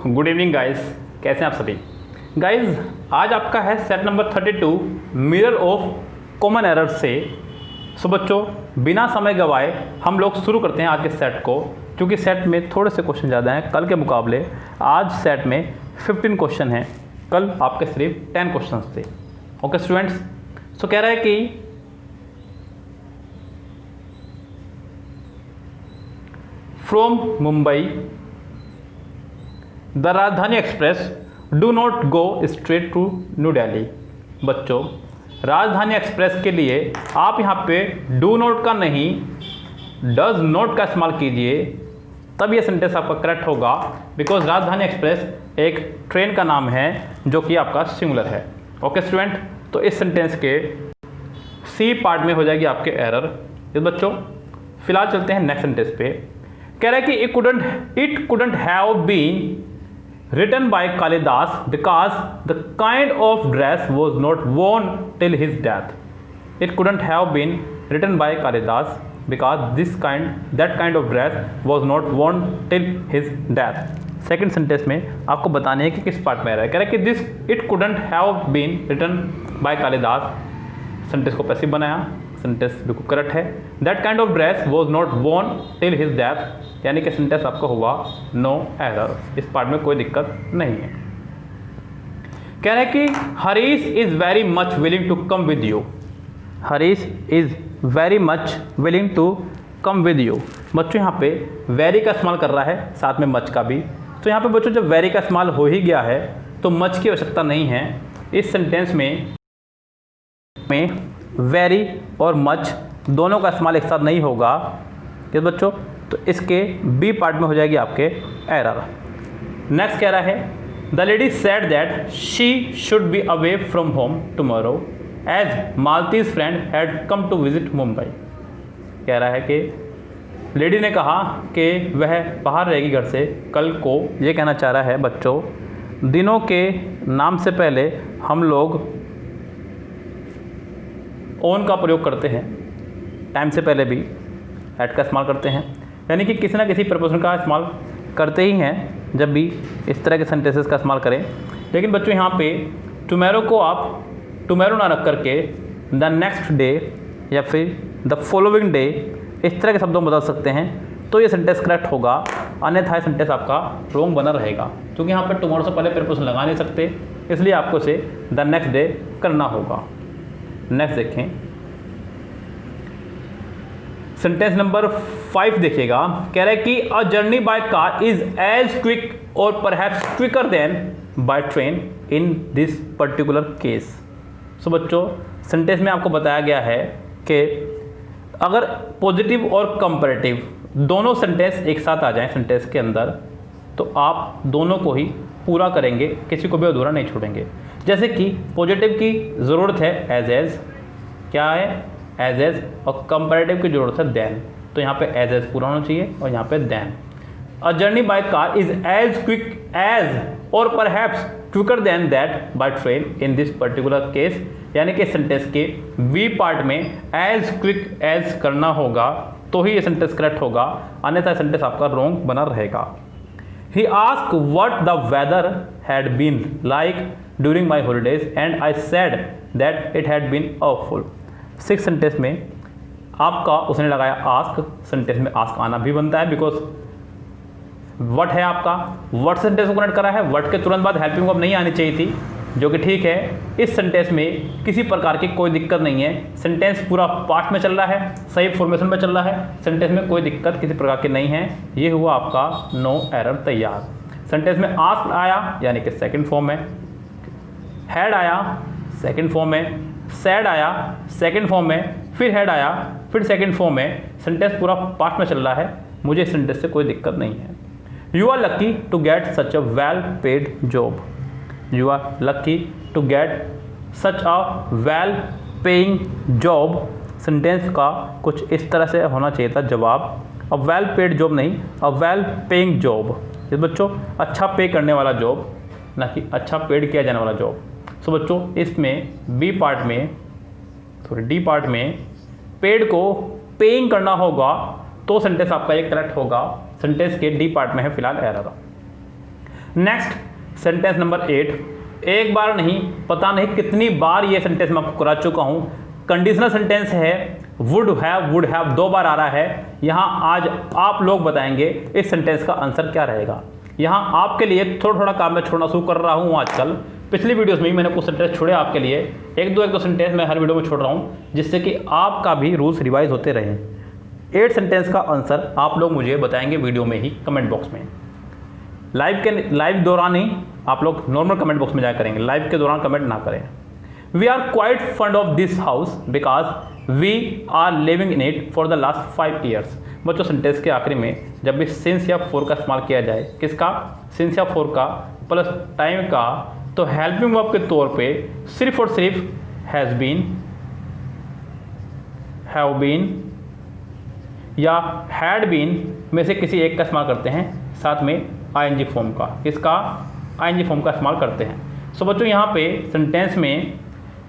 Good evening guys, कैसे हैं आप सभी। गाइस आज आपका है set number 32 mirror of common error से। सो बच्चों बिना समय गवाए हम लोग शुरू करते हैं आज के सेट को, क्योंकि सेट में थोड़े से क्वेश्चन ज़्यादा हैं कल के मुकाबले। आज सेट में 15 क्वेश्चन हैं, कल आपके सिर्फ 10 क्वेश्चन थे। ओके स्टूडेंट्स, सो कह रहा है कि from Mumbai the Rajdhani express do not go straight to New Delhi. बच्चों राजधानी एक्सप्रेस के लिए आप यहाँ पे डू नॉट का नहीं डज नॉट का इस्तेमाल कीजिए, तब ये सेंटेंस आपका करेक्ट होगा। बिकॉज राजधानी एक्सप्रेस एक ट्रेन का नाम है जो कि आपका सिंगुलर है। ओके स्टूडेंट, तो इस सेंटेंस के सी पार्ट में हो जाएगी आपके एरर। ये बच्चों फिलहाल चलते हैं नेक्स्ट सेंटेंस पे। कह रहा है कि it couldn't have been written by Kalidas because the kind of dress was not worn till his death. It couldn't have been written by Kalidas because that kind of dress was not worn till his death. Second sentence में आपको बताने है कि किस part में आ रहा है। कह रहा है कि this it couldn't have been written by Kalidas, sentence को पैसिव बनाया, सेंटेंस बिल्कुल करेक्ट है। That kind of dress was not worn till his death, यानी कि सेंटेंस आपका हुआ नो एरर, इस पार्ट में कोई दिक्कत नहीं है। कह रहे हैं कि Harish is very much willing to come with you. Harish is very much willing to come with you. बच्चों यहाँ पे वेरी का इस्तेमाल कर रहा है, साथ में मच का भी। तो यहाँ पे बच्चों जब वेरी का इस्तेमाल हो ही गया है तो मच की आवश्यकता नहीं है। इस सेंटेंस में वेरी और मच दोनों का इस्तेमाल एक साथ नहीं होगा ये बच्चों, तो इसके बी पार्ट में हो जाएगी आपके एरर। नेक्स्ट कह रहा है the lady said that she should be away from home tomorrow as Malti's friend had come to visit Mumbai. कह रहा है कि लेडी ने कहा कि वह बाहर रहेगी घर से कल को। ये कहना चाह रहा है बच्चों दिनों के नाम से पहले हम लोग ओन का प्रयोग करते हैं, टाइम से पहले भी एट का इस्तेमाल करते हैं, यानी कि किसी ना किसी प्रपोजन का इस्तेमाल करते ही हैं जब भी इस तरह के सेंटेंसेस का इस्तेमाल करें। लेकिन बच्चों यहाँ पे टुमारो को आप टुमारो ना रख करके द नेक्स्ट डे या फिर द फॉलोइंग डे इस तरह के शब्दों में बदल सकते हैं, तो ये सेंटेंस करेक्ट होगा। अन्यथा सेंटेंस आपका रॉन्ग बना रहेगा, क्योंकि यहाँ पर टुमारो से पहले प्रपोजन लगा नहीं सकते, इसलिए आपको इसे द नेक्स्ट डे करना होगा। नेक्स्ट देखें सेंटेंस नंबर 5 देखिएगा। कह रहा है कि a journey by car is as quick or perhaps quicker than by train in this particular case. So बच्चों सेंटेंस में आपको बताया गया है कि अगर पॉजिटिव और कंपैरेटिव दोनों सेंटेंस एक साथ आ जाएं सेंटेंस के अंदर, तो आप दोनों को ही पूरा करेंगे, किसी को भी अधूरा नहीं छोड़ेंगे। जैसे कि पॉजिटिव की ज़रूरत है एज, क्या है एज, और कंपैरेटिव की ज़रूरत है देन, तो यहाँ पे एज पूरा होना चाहिए और यहाँ पे then. A journey by car is as quick as or perhaps quicker than that by train in this particular case, यानी कि सेंटेंस के बी पार्ट में एज क्विक एज करना होगा, तो ही ये सेंटेंस करेक्ट होगा, अन्यथा सेंटेंस आपका रॉन्ग बना रहेगा। He asked what the weather had been like during my holidays and I said that it had been awful। 6 sentence में आपका उसने लगाया आस्क, सेंटेंस में आस्क आना भी बनता है, बिकॉज वट है आपका, वट सेंटेंस को कनेक्ट करा है, वट के तुरंत बाद हेल्पिंग वर्ब नहीं आनी चाहिए थी, जो कि ठीक है। इस सेंटेंस में किसी प्रकार की कोई दिक्कत नहीं है, सेंटेंस पूरा पार्ट में चल रहा है, सही फॉर्मेशन में चल रहा है, सेंटेंस में कोई दिक्कत किसी प्रकार की नहीं है। ये हुआ आपका नो एरर तैयार। सेंटेंस में आस्क आया यानी कि सेकंड फॉर्म में, हैड आया सेकंड फॉर्म में, सैड आया सेकंड फॉर्म में, फिर हैड आया फिर सेकंड फॉर्म में, सेंटेंस पूरा पार्ट में चल रहा है, मुझे इस सेंटेंस से कोई दिक्कत नहीं है। You are lucky to get such a well paid job. You are lucky to get such a well paying job। Sentence का कुछ इस तरह से होना चाहिए था जवाब, अ वेल पेड जॉब नहीं, अ वेल पेइंग जॉब। ये बच्चों अच्छा पे करने वाला जॉब, ना कि अच्छा पेड किया जाने वाला जॉब। सो बच्चों इसमें बी पार्ट में डी पार्ट में पेड को पेइंग करना होगा, तो सेंटेंस आपका ये करेक्ट होगा। सेंटेंस के डी पार्ट में है फिलहाल एरर। नेक्स्ट सेंटेंस नंबर 8, एक बार नहीं पता नहीं कितनी बार ये सेंटेंस मैं आपको करा चुका हूं। कंडीशनल सेंटेंस है, वुड हैव 2 बार आ रहा है। यहां आज आप लोग बताएंगे इस सेंटेंस का आंसर क्या रहेगा। यहां आपके लिए थोड़ा थोड़ा काम मैं छोड़ना शुरू कर रहा हूं आजकल। पिछली वीडियोस में ही मैंने कुछ सेंटेंस छोड़े आपके लिए, एक दो सेंटेंस मैं हर वीडियो में छोड़ रहा हूं, जिससे कि आपका भी रूल्स रिवाइज होते रहें। 8 सेंटेंस का आंसर आप लोग मुझे बताएंगे वीडियो में ही, कमेंट बॉक्स में। लाइव दौरान ही आप लोग नॉर्मल कमेंट बॉक्स में जाया करेंगे, लाइव के दौरान कमेंट ना करें। We are quite fond of this house because we are living in it for the last 5 years. बच्चों सेंटेंस के आखिरी में जब भी सिंस या फॉर का इस्तेमाल किया जाए, किसका, सिंस या फॉर का प्लस टाइम का, तो हेल्पिंग वर्ब के तौर पे सिर्फ और सिर्फ हैज़ बीन, हैव बीन या हैड बीन में से किसी एक का इस्तेमाल करते हैं, साथ में आईएनजी फॉर्म का, किसका, आईएनजी फॉर्म का इस्तेमाल करते हैं। सो बच्चों यहाँ पे सेंटेंस में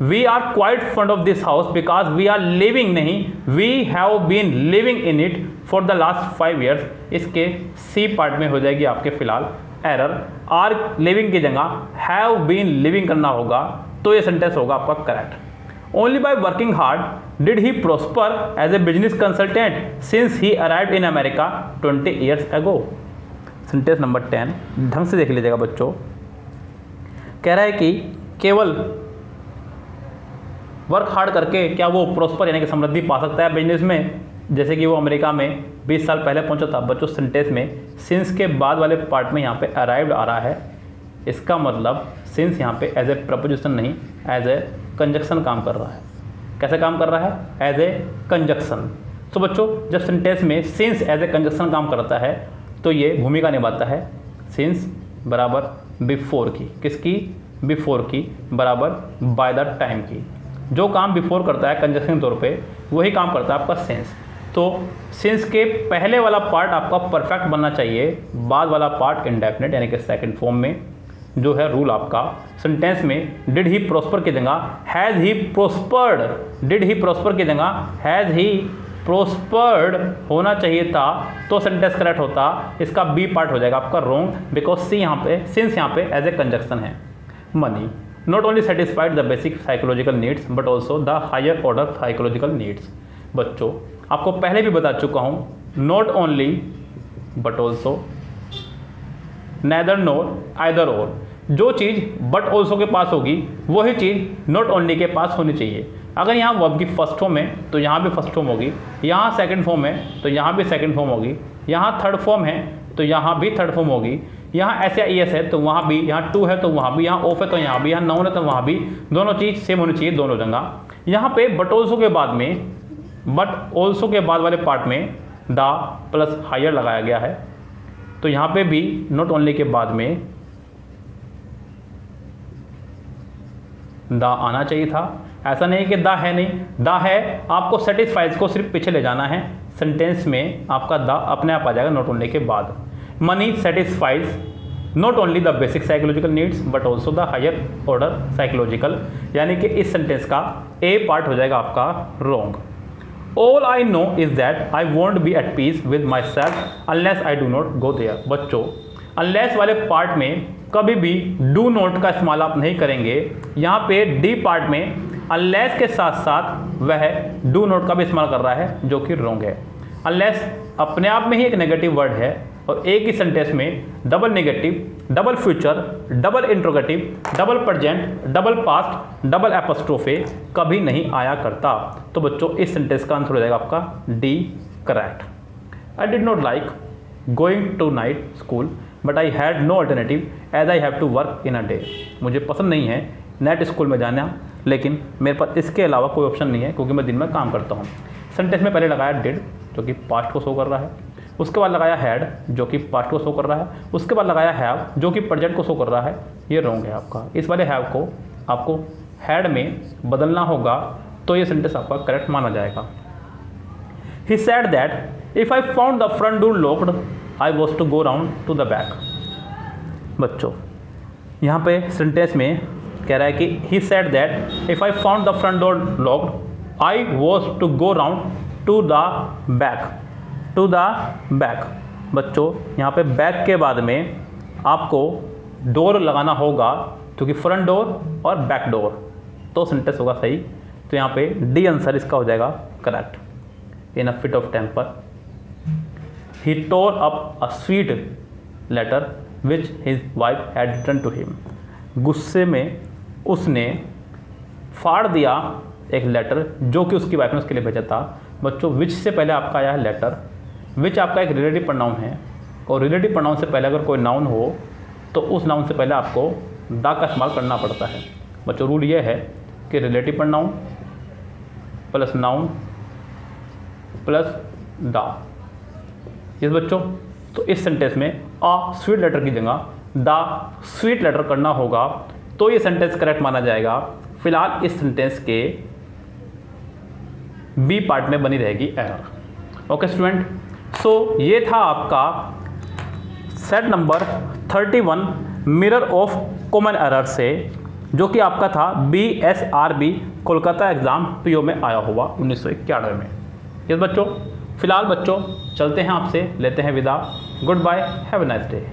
we are quite fond of this house because we are living नहीं, we have been living in it for the last 5 years. इसके सी पार्ट में हो जाएगी आपके फिलहाल एरर, आर लिविंग की जगह हैव बीन लिविंग करना होगा, तो ये सेंटेंस होगा आपका correct. Only by working hard did he prosper as a business consultant since he arrived in America 20 years ago. Sentence number 10 ढंग से देख लीजिएगा बच्चों। कह रहा है कि केवल वर्क हार्ड करके क्या वो प्रॉस्पर यानी कि समृद्धि पा सकता है बिजनेस में, जैसे कि वो अमेरिका में 20 साल पहले पहुंचा था। बच्चों सेंटेंस में सिंस के बाद वाले पार्ट में यहाँ पे अराइव्ड आ रहा है। इसका मतलब सिंस यहाँ पे एज ए प्रपोजिशन नहीं, एज ए कंजक्शन काम कर रहा है। कैसे काम कर रहा है, एज ए कंजक्शन। तो बच्चों जब सेंटेंस में सिंस एज ए कंजक्शन काम करता है तो ये भूमिका निभाता है सिंस बराबर बिफोर की, किसकी, बिफोर की बराबर बाय द टाइम की। जो काम बिफोर करता है कंजक्शन तौर पे, वही काम करता है आपका सिंस। तो सिंस के पहले वाला पार्ट आपका परफेक्ट बनना चाहिए, बाद वाला पार्ट इंडेफिनिट यानी कि सेकंड फॉर्म में जो है रूल आपका। सेंटेंस में डिड ही प्रॉस्पर की जगह has he prospered, did he prosper की जगह हैज़ ही प्रोस्पर्ड होना चाहिए था, तो सेंटेंस करेक्ट होता। इसका बी पार्ट हो जाएगा आपका रॉन्ग, बिकॉज सी यहाँ पे, सिंस यहाँ पे एज ए कंजक्शन है। Money not only satisfied the basic psychological needs but also the higher order psychological needs. बच्चों आपको पहले भी बता चुका हूँ, not only but also, neither nor either or. जो चीज़ बट ऑल्सो के पास होगी वही चीज़ नॉट ओनली के पास होनी चाहिए। अगर यहाँ वर्ब की फर्स्ट फॉर्म है तो यहाँ भी फर्स्ट फॉर्म होगी, यहाँ सेकंड फॉर्म है तो यहाँ भी सेकंड फॉर्म होगी, यहाँ थर्ड फॉर्म है तो यहाँ भी थर्ड फॉर्म होगी, यहाँ एस या ई एस है तो वहाँ भी, यहाँ टू है तो वहाँ भी, यहाँ ऑफ है तो यहाँ भी, यहाँ नाउन है तो वहाँ भी, दोनों चीज़ सेम होनी चाहिए दोनों जगह। यहाँ पे बट ऑल्सो के बाद में, बट ऑल्सो के बाद वाले पार्ट में द प्लस हायर लगाया गया है, तो यहाँ पे भी नॉट ओनली के बाद में द आना चाहिए था। ऐसा नहीं कि द है नहीं, द है, आपको सेटिस्फाइज को सिर्फ पीछे ले जाना है। सेंटेंस में आपका द अपने आप आ जाएगा नॉट ओनली के बाद। Money satisfies not only the basic psychological needs but also the higher order psychological, यानी कि इस सेंटेंस का ए पार्ट हो जाएगा आपका wrong. All I know is that I won't be at peace with myself unless I do not go there. बच्चों unless वाले part में कभी भी डू नॉट का इस्तेमाल आप नहीं करेंगे। यहाँ पे डी पार्ट में अनलेस के साथ साथ वह डू नॉट का भी इस्तेमाल कर रहा है, जो कि रॉन्ग है। अनलेस अपने आप में ही एक नेगेटिव वर्ड है और एक ही सेंटेंस में double negative, double future, double interrogative, double present, double past, double apostrophe कभी नहीं आया करता। तो बच्चों इस सेंटेंस का आंसर हो जाएगा आपका D correct. I did not like going to night school but I had no alternative as I have to work in a day. मुझे पसंद नहीं है नाइट स्कूल में जाना, लेकिन मेरे पास इसके अलावा कोई ऑप्शन नहीं है क्योंकि मैं दिन में काम करता हूँ। सेंटेंस में पहले लगाया डिड जो कि पास्ट को शो कर रहा है, उसके बाद लगाया हैड जो कि पास्ट को शो कर रहा है, उसके बाद लगाया हैव जो कि प्रेजेंट को शो कर रहा है। ये रॉन्ग है आपका। इस वाले हैव को आपको हैड में बदलना होगा, तो ये सेंटेंस आपका करेक्ट माना जाएगा। He said that if I found the front door locked I was to go round to the back. बच्चों यहाँ पे सेंटेंस में कह रहा है कि he said that if I found the front door locked I was to go round to the back, to the back. बच्चों यहाँ पे बैक के बाद में आपको डोर लगाना होगा, क्योंकि फ्रंट डोर और बैक डोर, तो सेंटेंस होगा सही। तो यहाँ पे डी आंसर इसका हो जाएगा correct. In a fit of temper he tore up a sweet letter which his wife had written to him. गुस्से में उसने फाड़ दिया एक लेटर जो कि उसकी वाइफ ने उसके लिए भेजा था। बच्चों विच से पहले आपका आया है लेटर, विच आपका एक रिलेटिव प्रोनाउन है, और रिलेटिव प्रोनाउन से पहले अगर कोई नाउन हो तो उस नाउन से पहले आपको दा का इस्तेमाल करना पड़ता है। बच्चों रूल ये है कि relative pronoun plus noun plus दा। यस बच्चों, तो इस सेंटेंस में अ स्वीट लेटर की जगह द स्वीट लेटर करना होगा, तो ये सेंटेंस करेक्ट माना जाएगा। फिलहाल इस सेंटेंस के बी पार्ट में बनी रहेगी एरर। ओके स्टूडेंट, सो ये था आपका set number 31 mirror of common error से, जो कि आपका था BSRB कोलकाता एग्जाम PO में आया हुआ 1991 में। यस बच्चों, फिलहाल बच्चों चलते हैं, आपसे लेते हैं विदा। Goodbye, have a nice day.